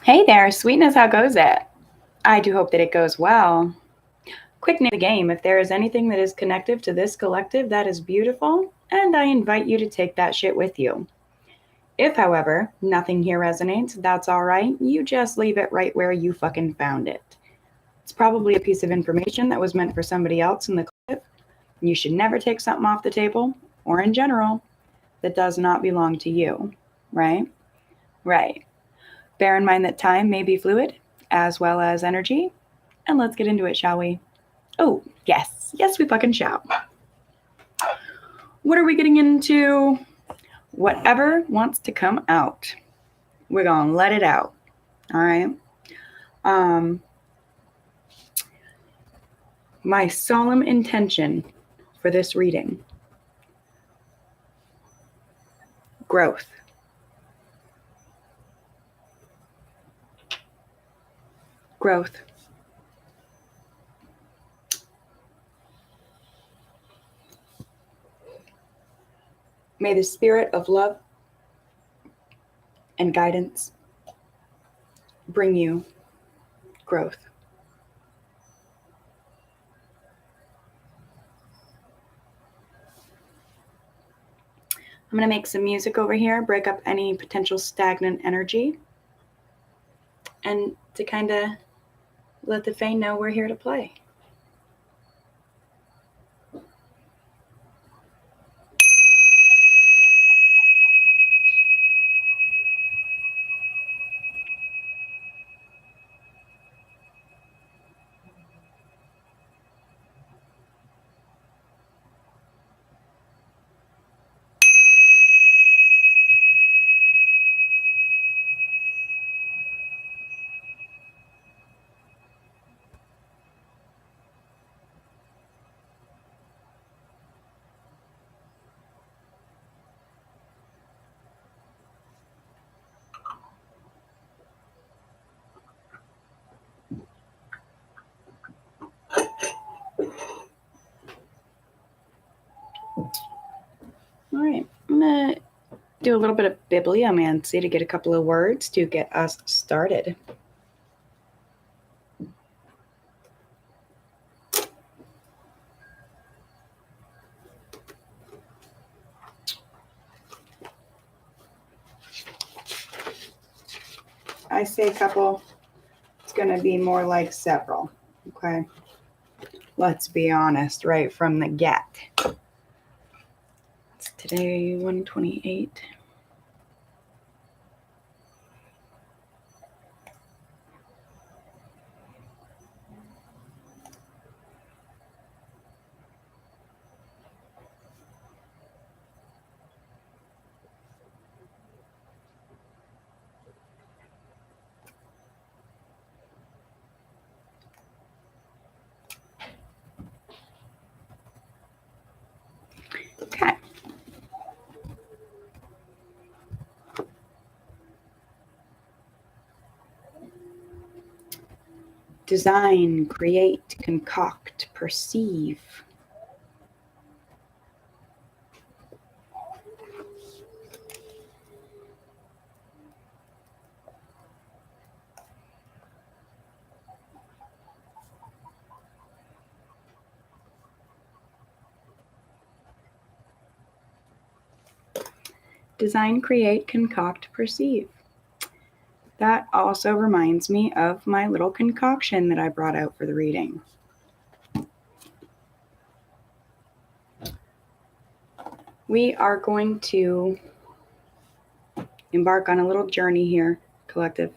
Hey there, sweetness, how goes it? I do hope that it goes well. Quick name of the game. If there is anything that is connective to this collective, that is beautiful, and I invite you to take that shit with you. If, however, nothing here resonates, that's all right. You just leave it right where you fucking found it. It's probably a piece of information that was meant for somebody else in the collective. You should never take something off the table, or in general, that does not belong to you, right? Right. Bear in mind that time may be fluid, as well as energy, and let's get into it, shall we? Oh, yes. Yes, we fucking shall. What are we getting into? Whatever wants to come out. We're going to let it out. All right. My solemn intention for this reading: growth. Growth. May the spirit of love and guidance bring you growth. I'm going to make some music over here, break up any potential stagnant energy, and to kind of let the Fae know we're here to play. All right, I'm going to do a little bit of bibliomancy to get a couple of words to get us started. I say a couple, it's going to be more like several, okay? Let's be honest, right from the get. It's today 128. Okay. Design, create, concoct, perceive. Design, create, concoct, perceive. That also reminds me of my little concoction that I brought out for the reading. We are going to embark on a little journey here, collective.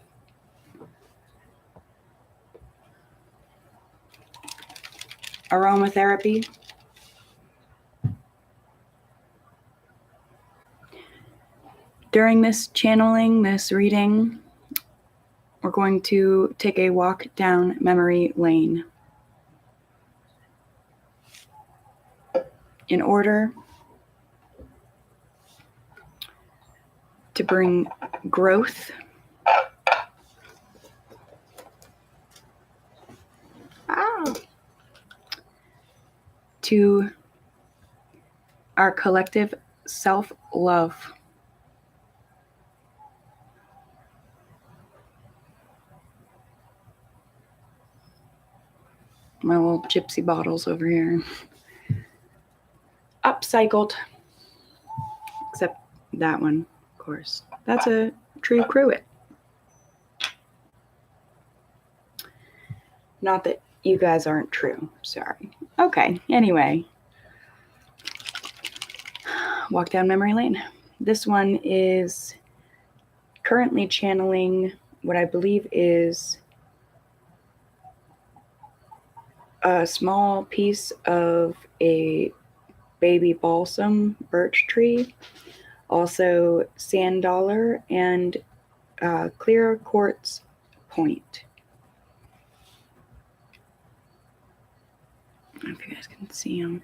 Aromatherapy. During this channeling, this reading, we're going to take a walk down memory lane in order to bring growth to our collective self-love. My little gypsy bottles over here. Upcycled. Except that one, of course. That's a true cruet. Not that you guys aren't true. Sorry. Okay, anyway. Walk down memory lane. This one is currently channeling what I believe is a small piece of a baby balsam birch tree, also sand dollar, and clear quartz point. I don't know if you guys can see them.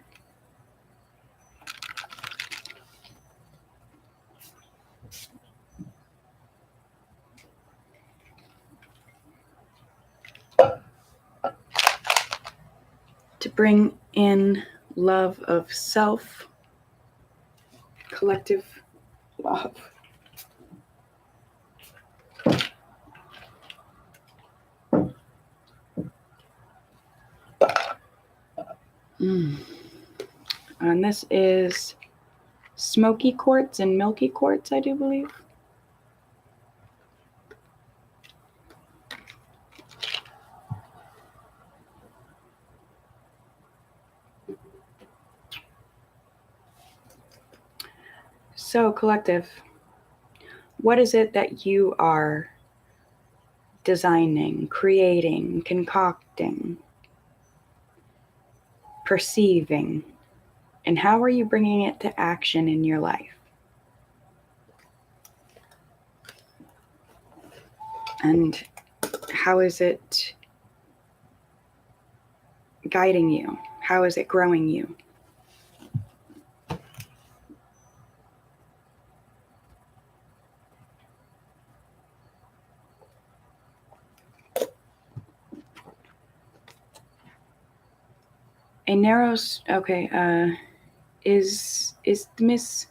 To bring in love of self, collective love. And this is smoky quartz and milky quartz, I do believe. So, collective, what is it that you are designing, creating, concocting, perceiving, and how are you bringing it to action in your life? And how is it guiding you? How is it growing you? A narrow, is Isthmus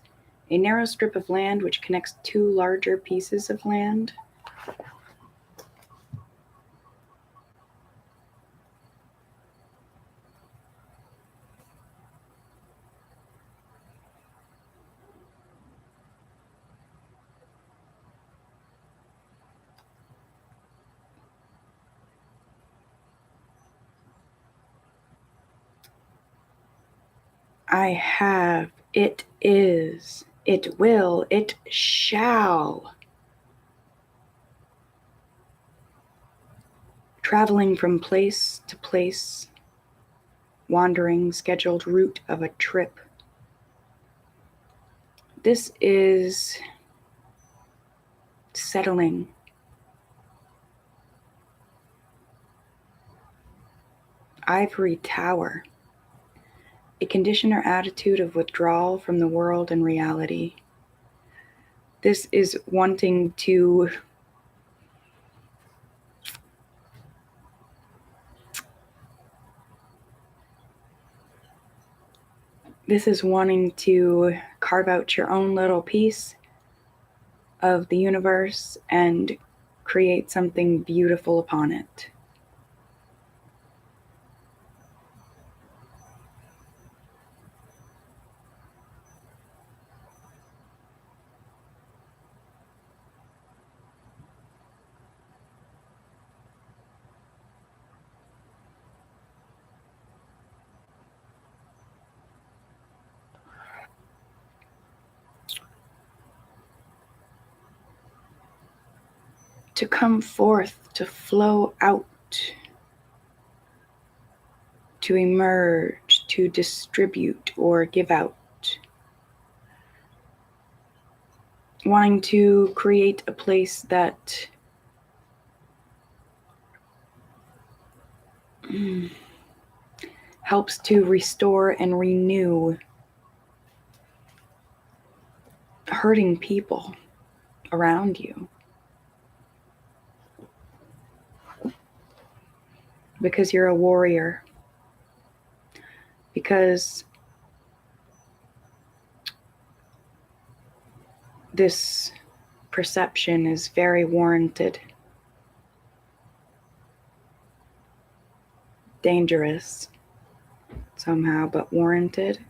a narrow strip of land which connects two larger pieces of land? I have, it is, it will, it shall. Traveling from place to place, wandering scheduled route of a trip. This is settling. Ivory tower. A condition or attitude of withdrawal from the world and reality. This is wanting to carve out your own little piece of the universe and create something beautiful upon it. To come forth, to flow out, to emerge, to distribute or give out. Wanting to create a place that helps to restore and renew hurting people around you. Because you're a warrior. Because this perception is very warranted. dangerous somehow, but warranted.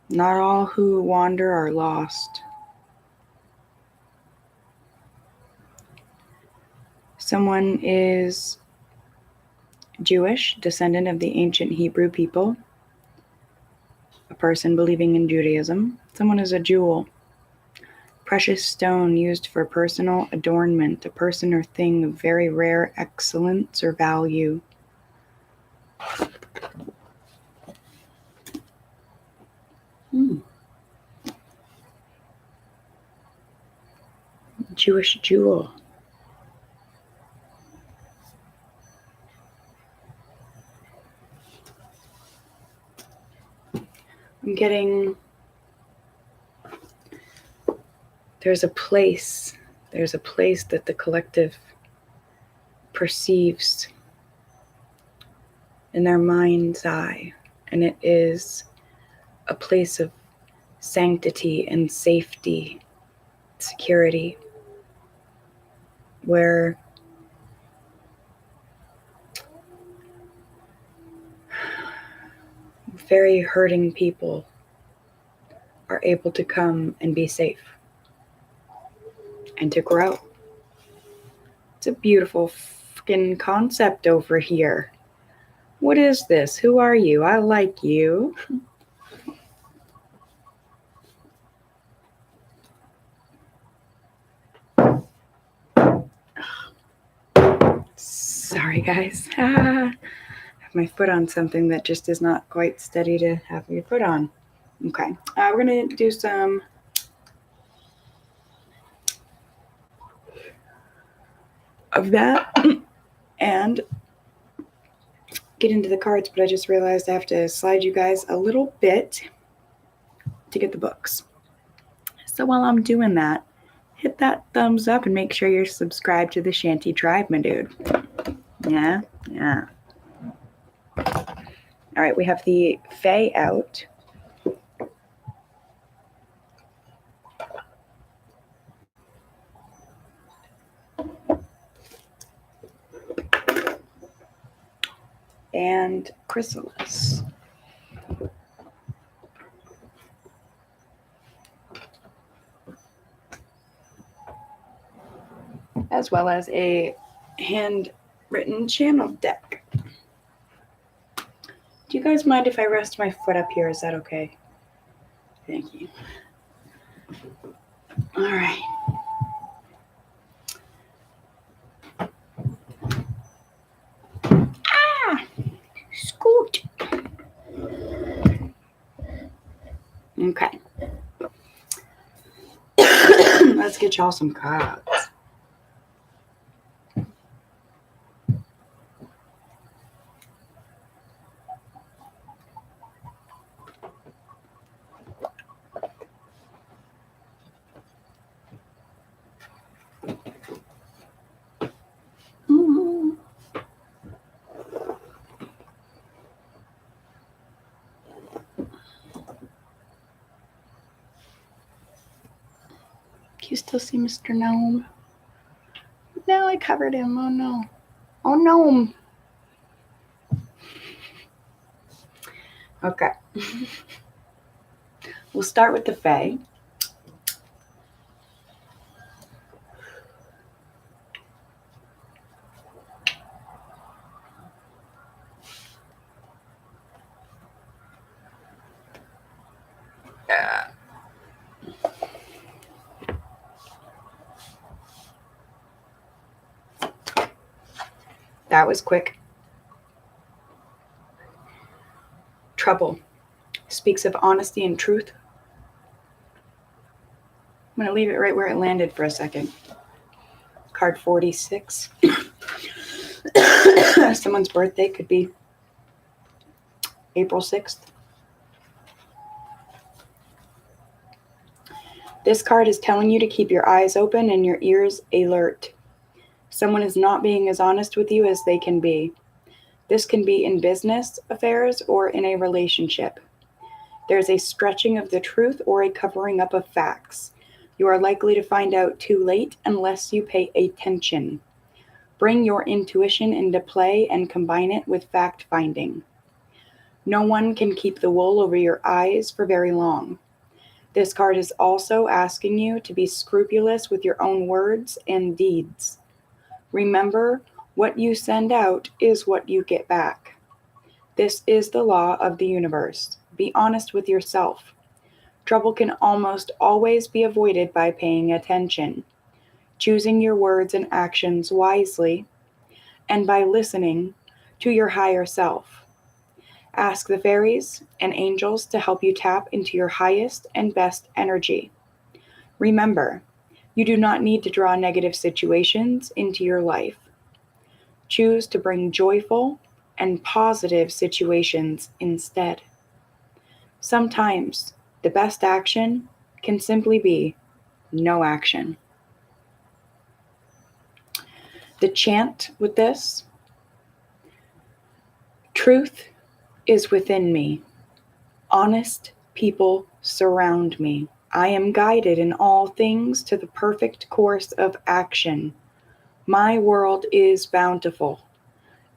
Not all who wander are lost. Someone is Jewish, descendant of the ancient Hebrew people, a person believing in Judaism. Someone is a jewel, precious stone used for personal adornment, a person or thing of very rare excellence or value. Jewish jewel. I'm getting, there's a place that the collective perceives in their mind's eye, and it is a place of sanctity and safety, security, where very hurting people are able to come and be safe and to grow. It's a beautiful fucking concept over here. What is this? Who are you? I like you. Sorry, guys. I have my foot on something that just is not quite steady to have your foot on. Okay. We're going to do some of that and get into the cards, but I just realized I have to slide you guys a little bit to get the books. So while I'm doing that, hit that thumbs up and make sure you're subscribed to the Shanty Tribe, my dude. Yeah. All right, we have the Fae out. And Chrysalis. As well as a handwritten channel deck. Do you guys mind if I rest my foot up here? Is that okay? Thank you. All right. Scoot. Okay. Let's get y'all some cards. Can you still see Mr. Gnome? No, I covered him. Oh no. Oh no. Okay. We'll start with the Fae. That was quick. Trouble speaks of honesty and truth. I'm going to leave it right where it landed for a second. Card 46. Someone's birthday could be April 6th. This card is telling you to keep your eyes open and your ears alert. Someone is not being as honest with you as they can be. This can be in business affairs or in a relationship. There's a stretching of the truth or a covering up of facts. You are likely to find out too late unless you pay attention. Bring your intuition into play and combine it with fact finding. No one can keep the wool over your eyes for very long. This card is also asking you to be scrupulous with your own words and deeds. Remember, what you send out is what you get back. This is the law of the universe. Be honest with yourself. Trouble can almost always be avoided by paying attention, choosing your words and actions wisely, and by listening to your higher self. Ask the fairies and angels to help you tap into your highest and best energy. Remember, you do not need to draw negative situations into your life. Choose to bring joyful and positive situations instead. Sometimes the best action can simply be no action. The chant with this: truth is within me. Honest people surround me. I am guided in all things to the perfect course of action. My world is bountiful,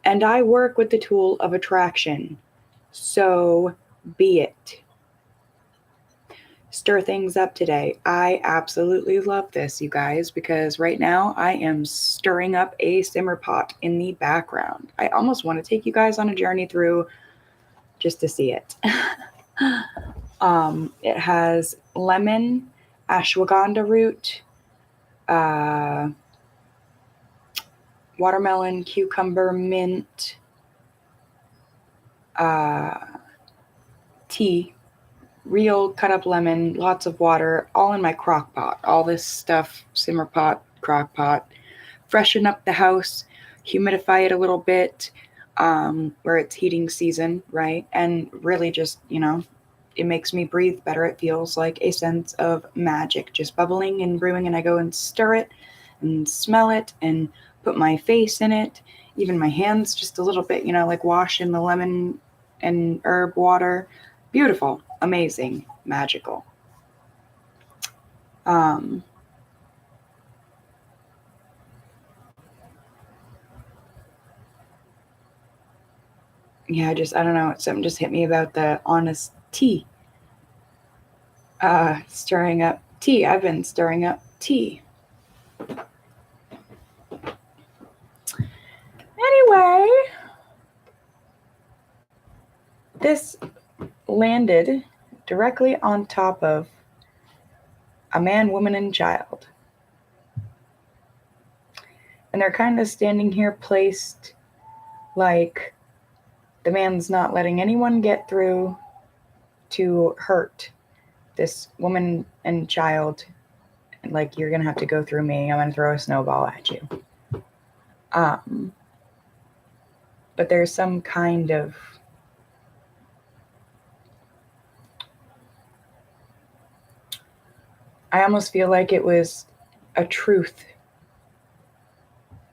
and I work with the tool of attraction. So be it. Stir things up today. I absolutely love this, you guys, because right now I am stirring up a simmer pot in the background. I almost want to take you guys on a journey through just to see it. It has lemon, ashwagandha root, watermelon, cucumber, mint, tea, real cut up lemon, lots of water, all in my crock pot. All this stuff, simmer pot, crock pot. Freshen up the house, humidify it a little bit, where it's heating season, right? And really just, it makes me breathe better. It feels like a sense of magic just bubbling and brewing, and I go and stir it and smell it and put my face in it, even my hands just a little bit, like wash in the lemon and herb water. Beautiful, amazing, magical. Yeah, I don't know, something just hit me about the honest tea. Stirring up tea. I've been stirring up tea. Anyway, this landed directly on top of a man, woman, and child. And they're kind of standing here placed like the man's not letting anyone get through to hurt this woman and child. Like, you're going to have to go through me. I'm going to throw a snowball at you. But there's some kind of I almost feel like it was a truth.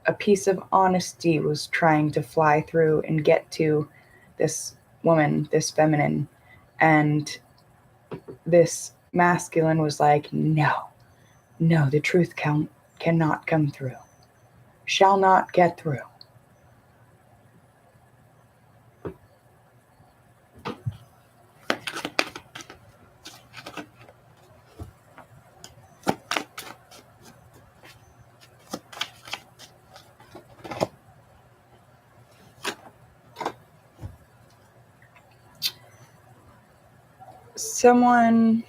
A piece of honesty was trying to fly through and get to this woman, this feminine, and this masculine was like, no, the truth cannot come through, shall not get through. Someone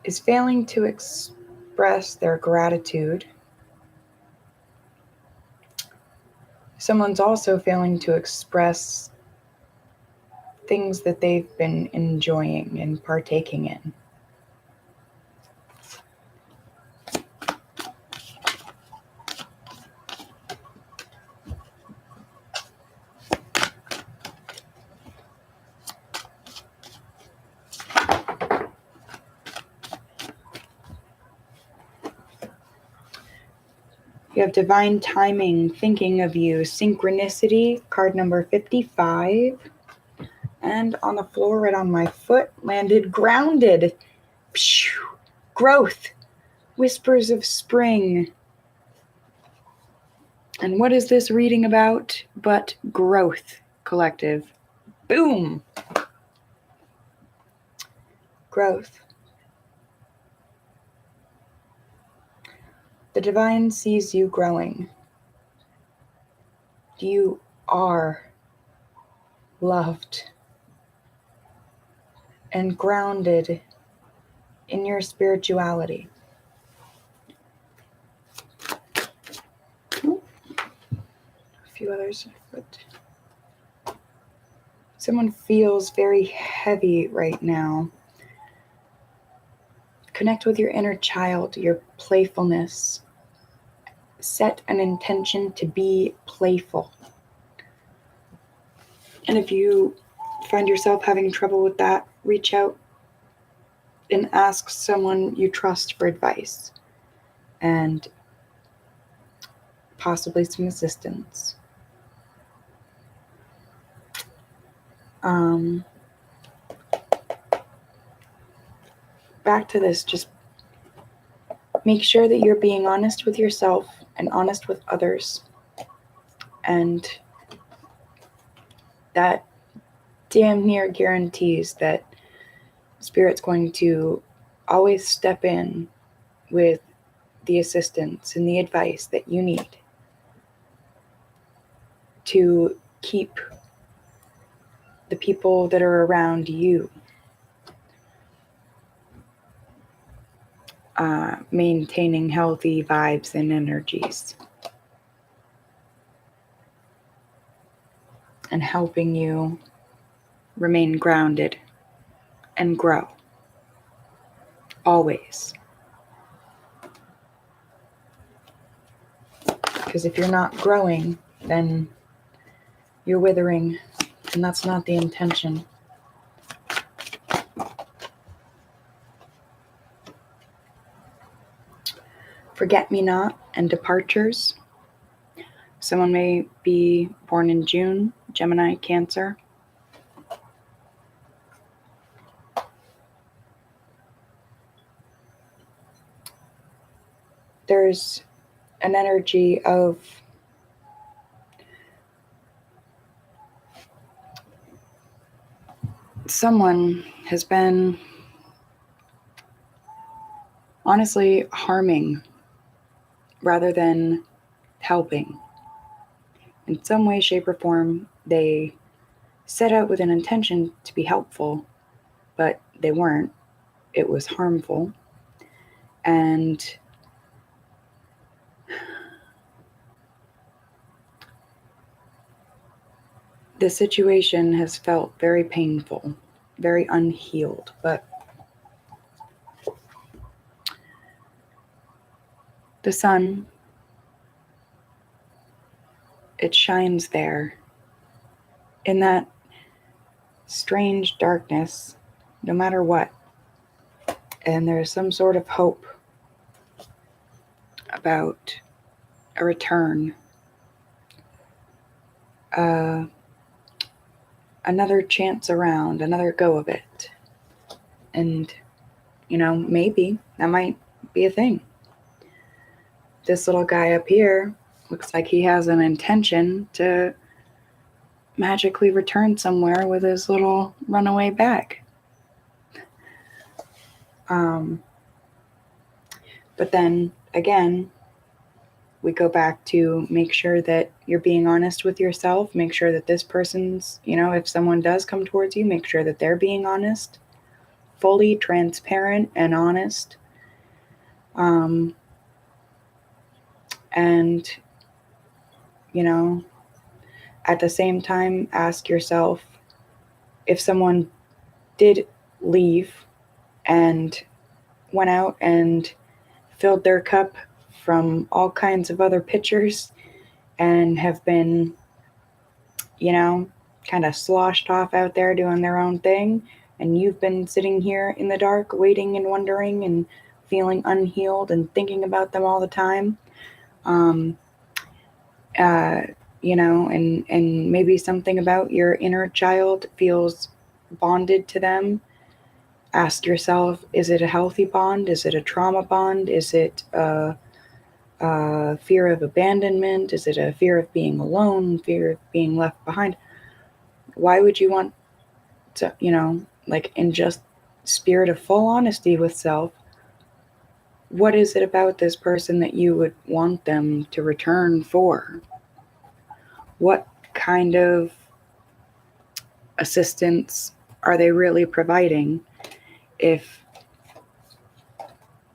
is failing to express their gratitude. Someone's also failing to express things that they've been enjoying and partaking in. You have divine timing, thinking of you, synchronicity, card number 55. And on the floor right on my foot landed grounded. Growth. Whispers of spring. And what is this reading about but growth, collective? Boom! Growth. The divine sees you growing. You are loved and grounded in your spirituality. A few others. But someone feels very heavy right now. Connect with your inner child, your playfulness. Set an intention to be playful. And if you find yourself having trouble with that, reach out and ask someone you trust for advice and possibly some assistance. Back to this, just make sure that you're being honest with yourself and honest with others. And that damn near guarantees that Spirit's going to always step in with the assistance and the advice that you need to keep the people that are around you maintaining healthy vibes and energies and helping you remain grounded and grow always. Because if you're not growing, then you're withering, and that's not the intention. Forget-me-not and departures. Someone may be born in June, Gemini, Cancer. There's an energy of someone has been honestly harming rather than helping. In some way, shape, or form, they set out with an intention to be helpful, but they weren't. It was harmful. And the situation has felt very painful, very unhealed, but the sun, it shines there in that strange darkness, no matter what. And there's some sort of hope about a return, another chance around, another go of it. And, maybe that might be a thing. This little guy up here looks like he has an intention to magically return somewhere with his little runaway bag. But then again, we go back to make sure that you're being honest with yourself. Make sure that this person's, if someone does come towards you, make sure that they're being honest, fully transparent and honest. And, at the same time, ask yourself if someone did leave and went out and filled their cup from all kinds of other pitchers and have been, kind of sloshed off out there doing their own thing, and you've been sitting here in the dark waiting and wondering and feeling unhealed and thinking about them all the time, and maybe something about your inner child feels bonded to them, Ask yourself, is it a healthy bond? Is it a trauma bond? Is it a fear of abandonment? Is it a fear of being alone? Fear of being left behind? Why would you want to, like in just spirit of full honesty with self, what is it about this person that you would want them to return for? What kind of assistance are they really providing if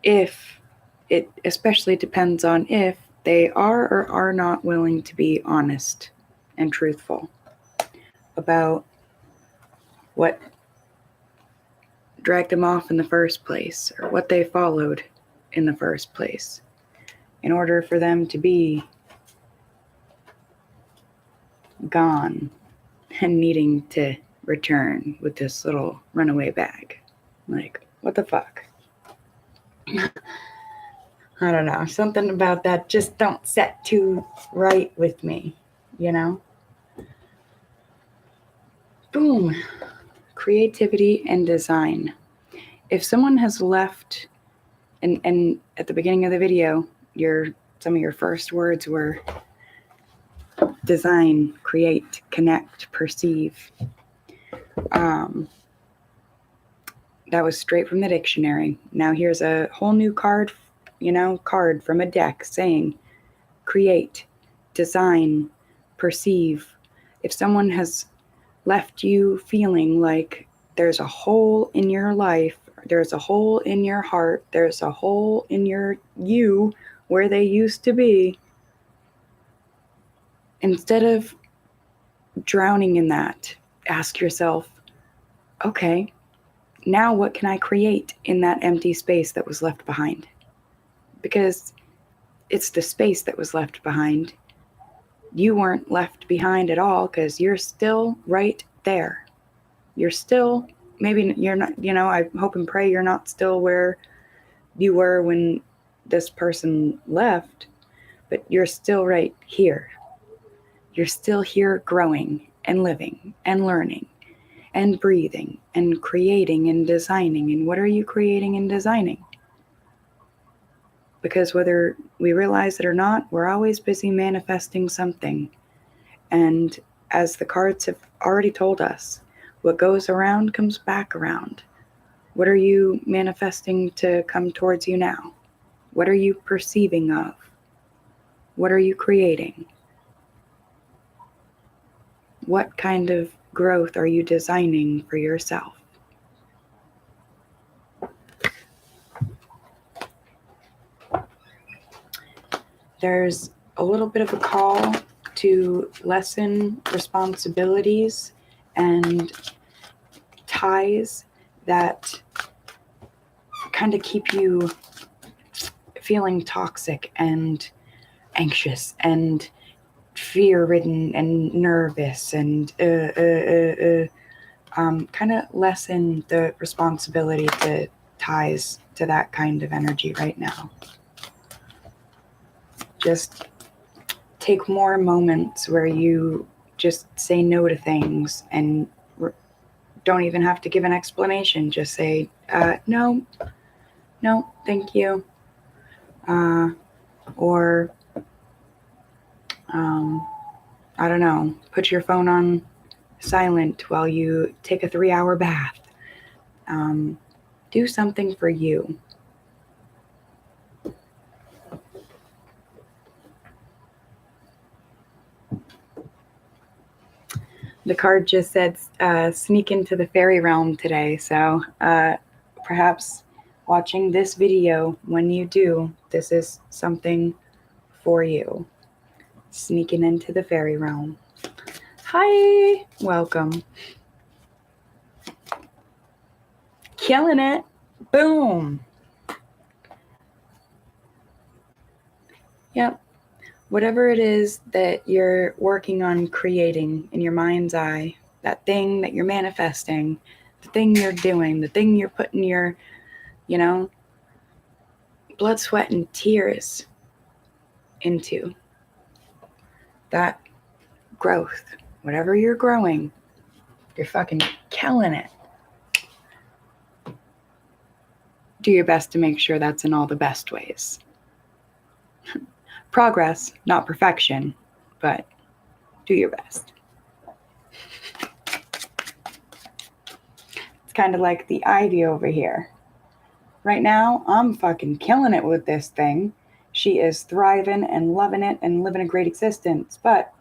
it especially depends on if they are or are not willing to be honest and truthful about what dragged them off in the first place or what they followed in the first place in order for them to be gone and needing to return with this little runaway bag. Like, what the fuck? I don't know. Something about that just don't set too right with me, Boom. Creativity and design. If someone has left, and at the beginning of the video, some of your first words were design, create, connect, perceive. That was straight from the dictionary. Now here's a whole new card from a deck saying create, design, perceive. If someone has left you feeling like there's a hole in your life, there's a hole in your heart, there's a hole in you where they used to be, instead of drowning in that, ask yourself, okay, now what can I create in that empty space that was left behind? Because it's the space that was left behind. You weren't left behind at all because you're still right there. You're still, maybe you're not, I hope and pray you're not still where you were when this person left, but you're still right here. You're still here growing and living and learning and breathing and creating and designing. And what are you creating and designing? Because whether we realize it or not, we're always busy manifesting something. And as the cards have already told us, what goes around comes back around. What are you manifesting to come towards you now? What are you perceiving of? What are you creating? What kind of growth are you designing for yourself? There's a little bit of a call to lessen responsibilities and ties that kind of keep you feeling toxic and anxious and fear-ridden and nervous and kind of lessen the responsibility to ties to that kind of energy right now. Just take more moments where you just say no to things and don't even have to give an explanation. Just say, no, thank you. Or, I don't know, put your phone on silent while you take a 3-hour bath. Do something for you. The card just said sneak into the fairy realm today. So perhaps watching this video, when you do, this is something for you. Sneaking into the fairy realm. Hi, welcome. Killing it. Boom. Yep. Whatever it is that you're working on creating in your mind's eye, that thing that you're manifesting, the thing you're doing, the thing you're putting your, blood, sweat, and tears into, that growth, whatever you're growing, you're fucking killing it. Do your best to make sure that's in all the best ways. Progress, not perfection, but do your best. It's kind of like the ivy over here. Right now, I'm fucking killing it with this thing. She is thriving and loving it and living a great existence. But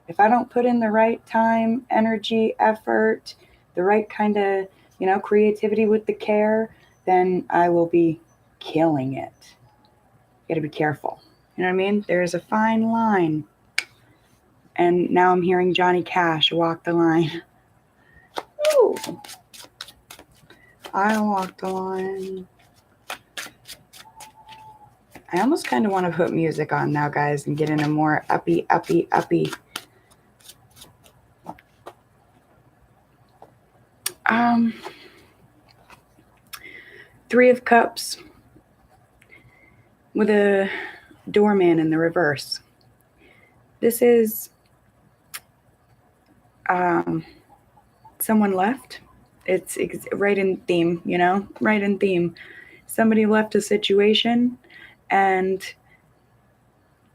if I don't put in the right time, energy, effort, the right kind of, creativity with the care, then I will be killing it. You gotta be careful. You know what I mean? There's a fine line. And now I'm hearing Johnny Cash walk the line. Ooh. I walk the line. I almost kind of want to put music on now, guys, and get in a more uppy. Three of Cups with a doorman in the reverse. This is someone left. It's right in theme, right in theme. Somebody left a situation and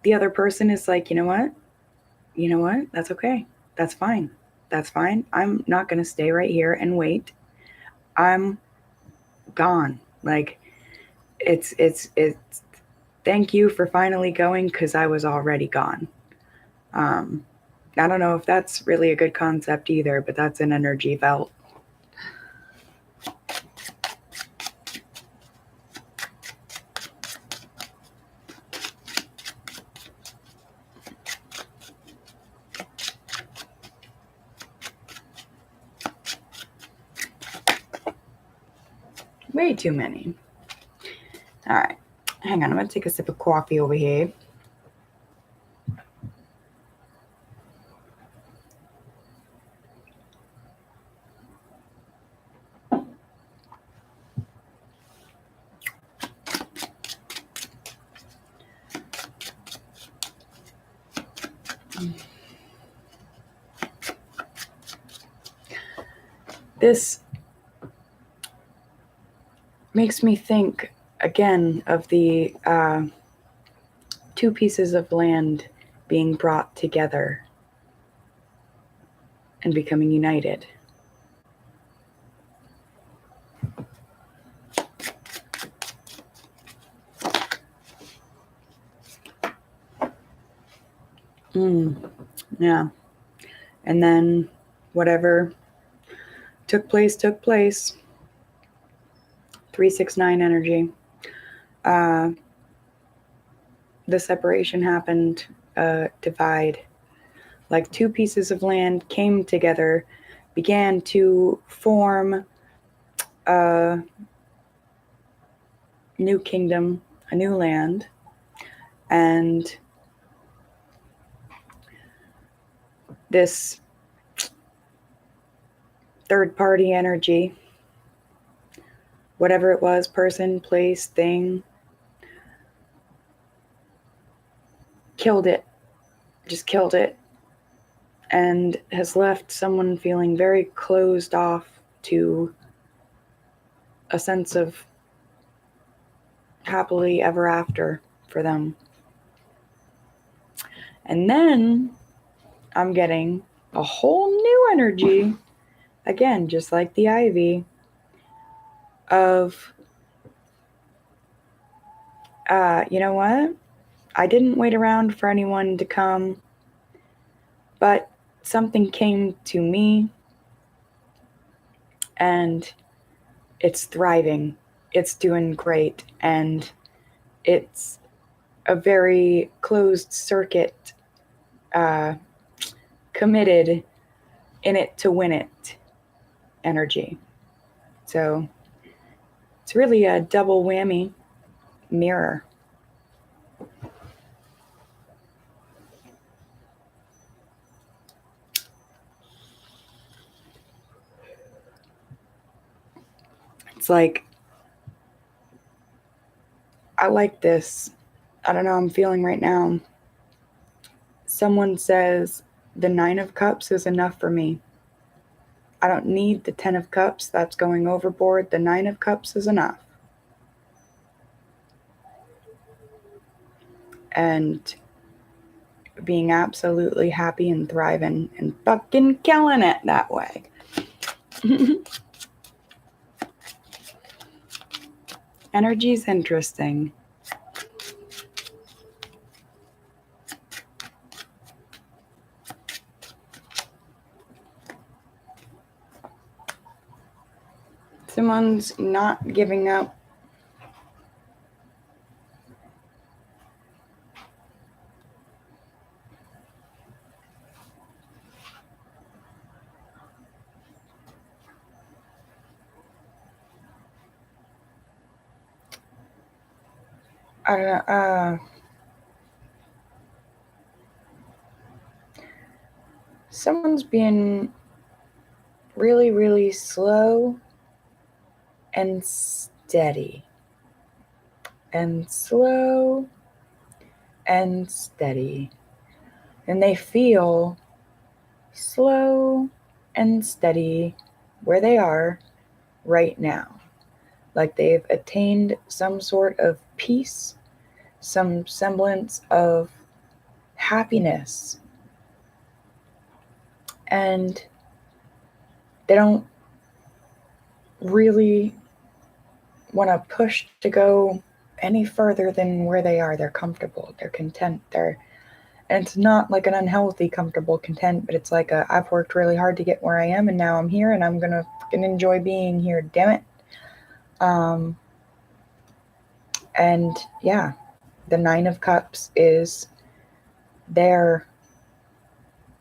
the other person is like, you know what? That's okay. That's fine. I'm not going to stay right here and wait. I'm gone. Like, it's thank you for finally going, because I was already gone. I don't know if that's really a good concept either, but that's an energy felt. Way too many. All right. Hang on. I'm going to take a sip of coffee over here. This makes me think again of the two pieces of land being brought together and becoming united. Yeah. And then whatever took place. 369 energy. The separation happened, divide. Like two pieces of land came together, began to form a new kingdom, a new land, and this third party energy, whatever it was, person, place, thing, killed it, and has left someone feeling very closed off to a sense of happily ever after for them. And then I'm getting a whole new energy, again, just like the ivy, of, you know what? I didn't wait around for anyone to come, but something came to me and it's thriving. It's doing great. And it's a very closed circuit, committed in it to win it energy. So it's really a double whammy mirror. It's like, I like this. I don't know, I'm feeling right now. Someone says the 9 of Cups is enough for me. I don't need the 10 of Cups. That's going overboard. The 9 of Cups is enough. and being absolutely happy and thriving and fucking killing it that way. Energy's interesting. Someone's not giving up. I don't know. Someone's being really, really slow and steady. And slow and steady. And they feel slow and steady where they are right now. Like they've attained some sort of peace, some semblance of happiness. And they don't really want to push to go any further than where they are. They're comfortable, they're content, and it's not like an unhealthy comfortable content, but it's like I've worked really hard to get where I am, and now I'm here, and I'm gonna fucking enjoy being here, damn it. And yeah, the Nine of Cups is their,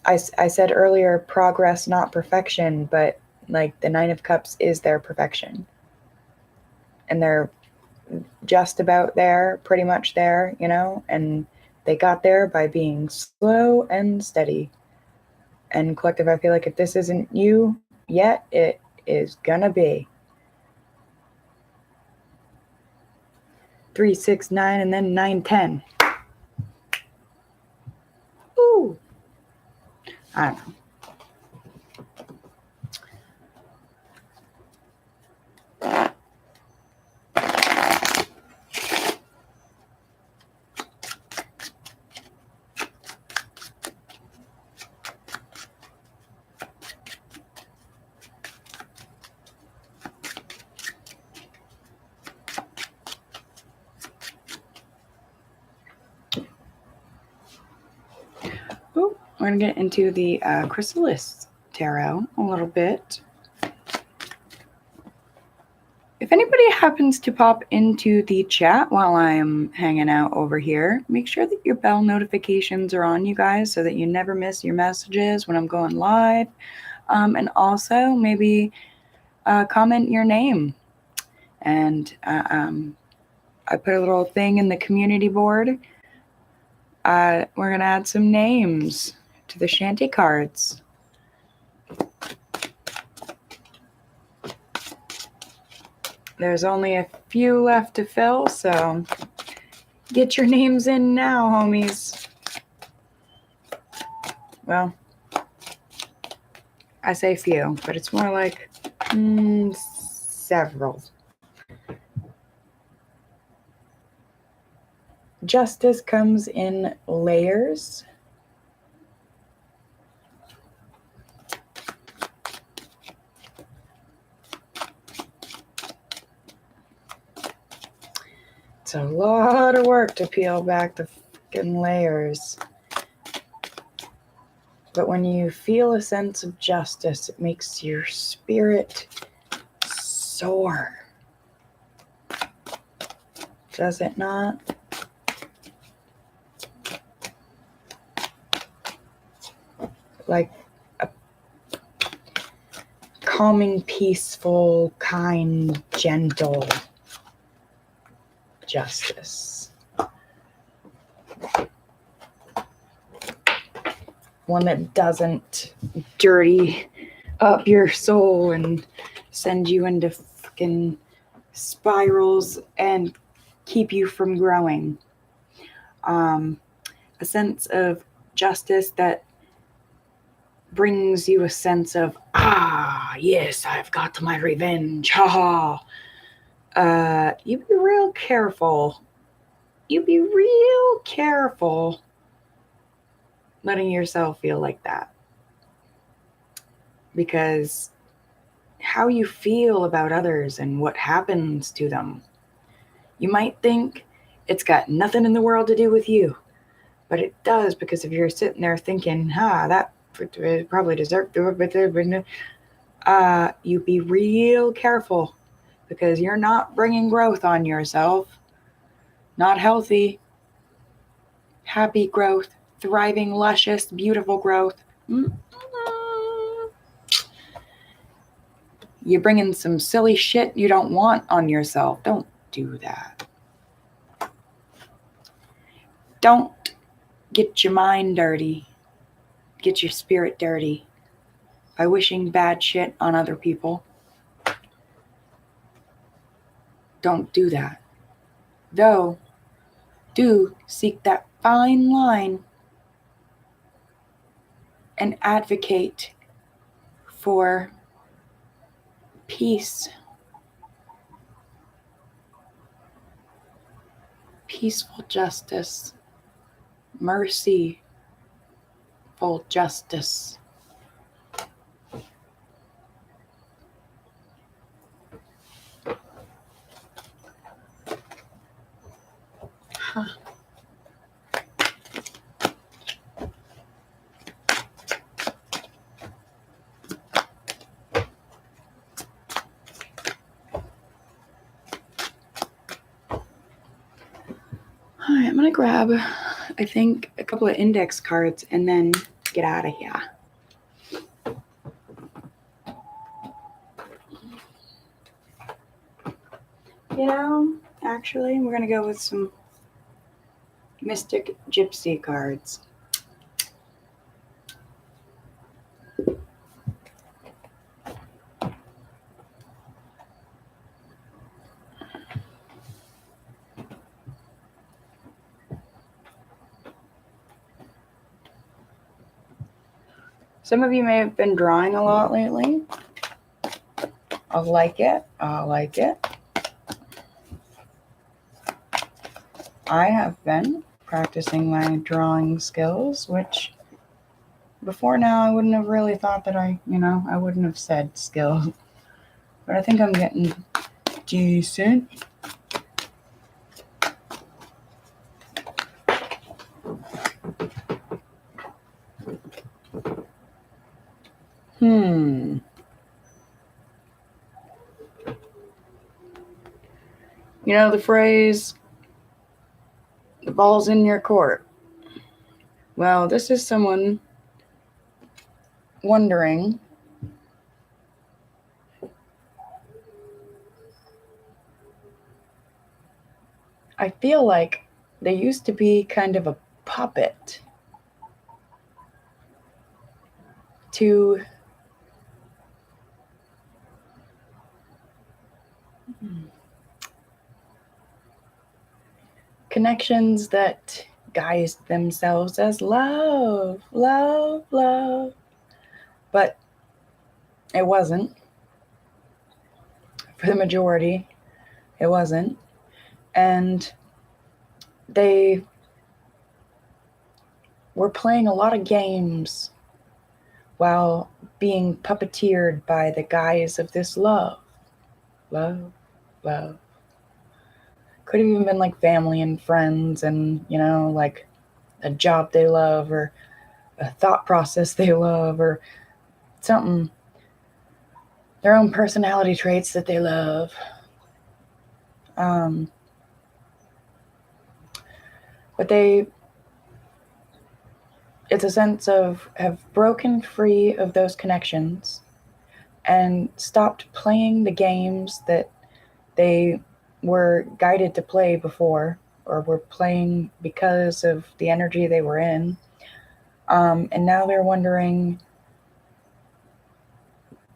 I said earlier, progress, not perfection, but like the Nine of Cups is their perfection. And they're just about there, pretty much there, you know, and they got there by being slow and steady. And collective, I feel like if this isn't you yet, it is gonna be. 3, 6, 9, and then 9, 10. Ooh. I don't know. Ooh, we're going to get into the Chrysalis Tarot a little bit. If anybody happens to pop into the chat while I'm hanging out over here, make sure that your bell notifications are on, you guys, so that you never miss your messages when I'm going live. And also maybe comment your name. And I put a little thing in the community board. We're going to add some names to the Shanty cards. There's only a few left to fill, so get your names in now, homies. Well, I say few, but it's more like several. Justice comes in layers. It's a lot of work to peel back the fucking layers. But when you feel a sense of justice, it makes your spirit soar. Does it not? Like a calming, peaceful, kind, gentle justice. One that doesn't dirty up your soul and send you into fucking spirals and keep you from growing. A sense of justice that brings you a sense of, yes, I've got my revenge, haha. You be real careful you be real careful letting yourself feel like that. Because how you feel about others and what happens to them, you might think it's got nothing in the world to do with you, but it does, because if you're sitting there thinking, that probably deserved to it, you be real careful, because you're not bringing growth on yourself. Not healthy, happy growth, thriving, luscious, beautiful growth. You're bringing some silly shit you don't want on yourself. Don't do that. Don't get your mind dirty, get your spirit dirty by wishing bad shit on other people. Don't do that. Though, do seek that fine line and advocate for peace, peaceful justice, mercyful justice. All right, I'm gonna grab, I think, a couple of index cards and then get out of here. Actually, we're gonna go with some Mystic Gypsy cards. Some of you may have been drawing a lot lately. I like it. I have been practicing my drawing skills, which before now I wouldn't have really thought that I wouldn't have said skill. But I think I'm getting decent. You know the phrase, the ball's in your court. Well, this is someone wondering I feel like they used to be kind of a puppet to connections that guised themselves as love. But it wasn't. For the majority, it wasn't. And they were playing a lot of games while being puppeteered by the guise of this love. Could have even been like family and friends and, like a job they love or a thought process they love or something, their own personality traits that they love. But it's a sense of have broken free of those connections and stopped playing the games that they were guided to play before, or were playing because of the energy they were in. And now they're wondering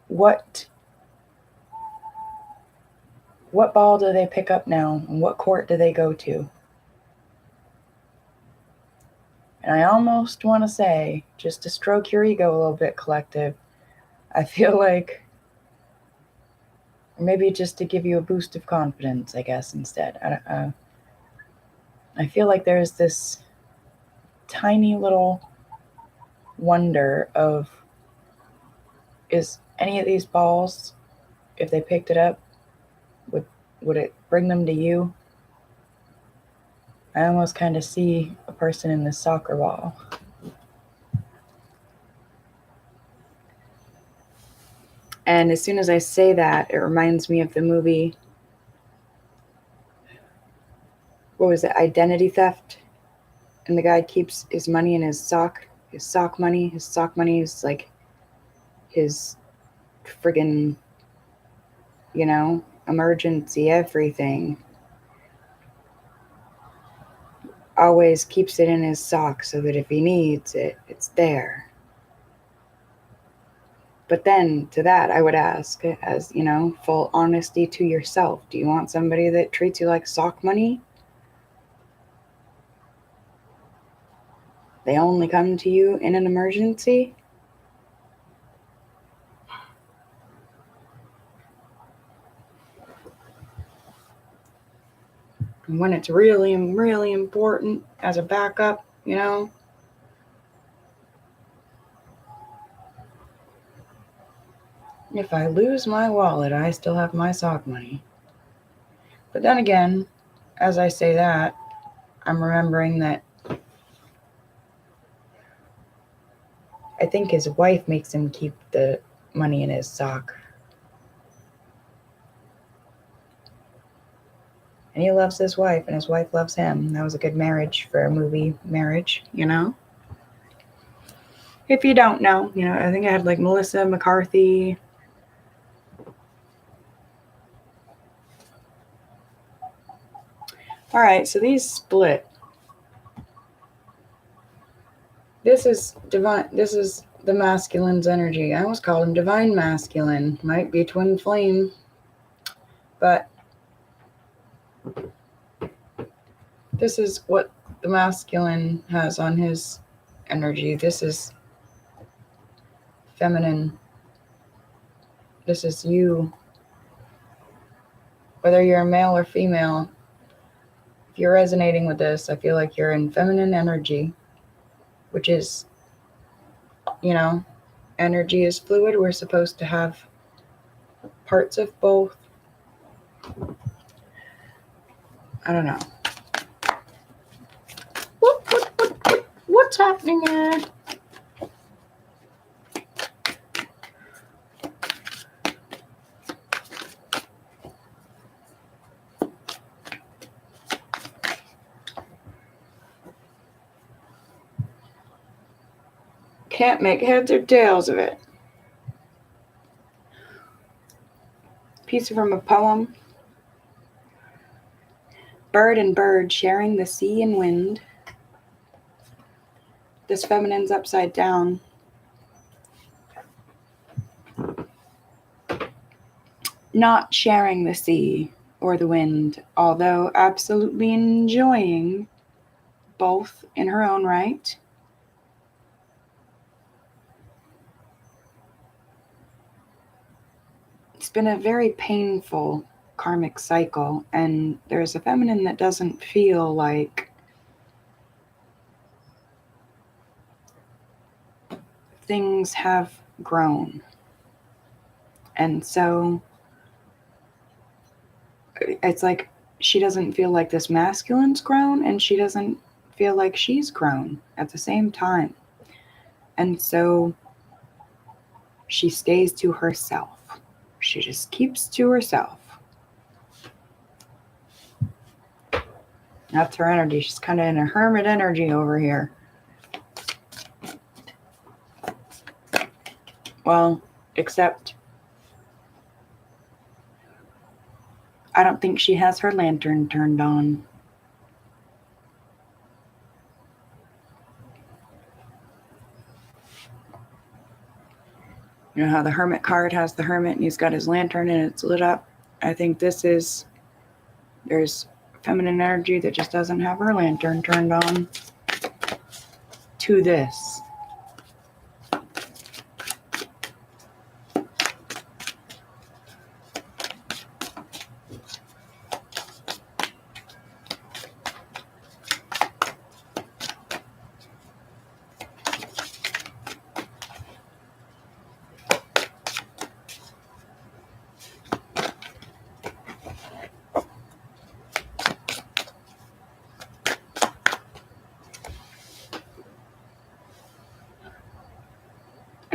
what ball do they pick up now, and what court do they go to? And I almost want to say, just to stroke your ego a little bit, collective, I feel like, or maybe just to give you a boost of confidence, I guess, instead. I feel like there's this tiny little wonder of, is any of these balls, if they picked it up, would it bring them to you? I almost kind of see a person in this soccer ball. And as soon as I say that, it reminds me of the movie, what was it, Identity Theft? And the guy keeps his money in his sock money. His sock money is like his friggin', emergency everything. Always keeps it in his sock so that if he needs it, it's there. But then to that, I would ask, as, full honesty to yourself, do you want somebody that treats you like sock money? They only come to you in an emergency? And when it's really, really important as a backup, if I lose my wallet, I still have my sock money. But then again, as I say that, I'm remembering that I think his wife makes him keep the money in his sock. And he loves his wife, and his wife loves him. That was a good marriage for a movie marriage, If you don't know, I think I had like Melissa McCarthy. All right, so these split. This is divine. This is the masculine's energy. I almost called him divine masculine. Might be twin flame. But this is what the masculine has on his energy. This is feminine. This is you. Whether you're a male or female, if you're resonating with this, I feel like you're in feminine energy, which is, energy is fluid. We're supposed to have parts of both. I don't know. What's happening here? Can't make heads or tails of it. Piece from a poem. Bird and bird sharing the sea and wind. This feminine's upside down. Not sharing the sea or the wind, although absolutely enjoying both in her own right. It's been a very painful karmic cycle, and there's a feminine that doesn't feel like things have grown. And so it's like she doesn't feel like this masculine's grown, and she doesn't feel like she's grown at the same time. And so she stays to herself. She just keeps to herself. That's her energy. She's kind of in a hermit energy over here. Well, except I don't think she has her lantern turned on. You know how the hermit card has the hermit and he's got his lantern and it's lit up? I think there's feminine energy that just doesn't have her lantern turned on to this.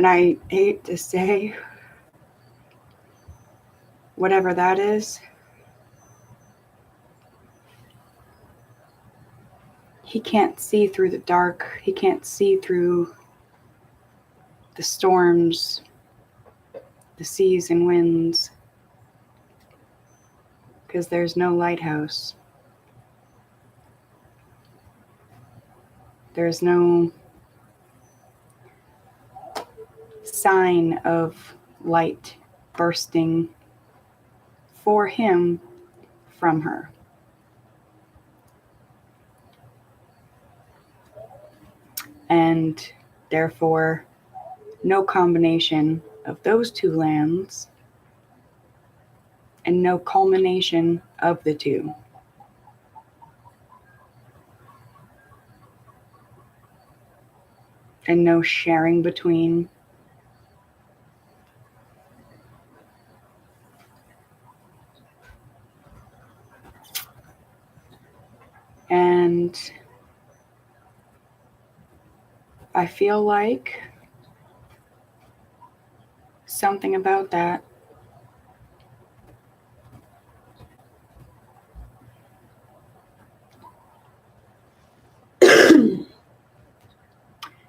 And I hate to say, whatever that is, he can't see through the dark. He can't see through the storms, the seas and winds, because there's no lighthouse. There's no sign of light bursting for him from her. And therefore, no combination of those two lands and no culmination of the two. And no sharing between. And I feel like something about that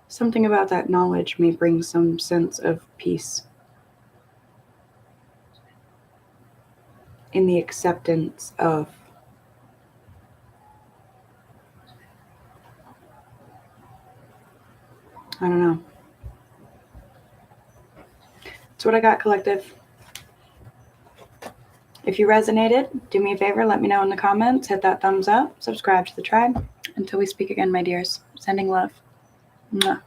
something about that knowledge may bring some sense of peace in the acceptance of I don't know. That's what I got, collective. If you resonated, do me a favor, let me know in the comments, hit that thumbs up, subscribe to the tribe. Until we speak again, my dears, sending love. Mwah.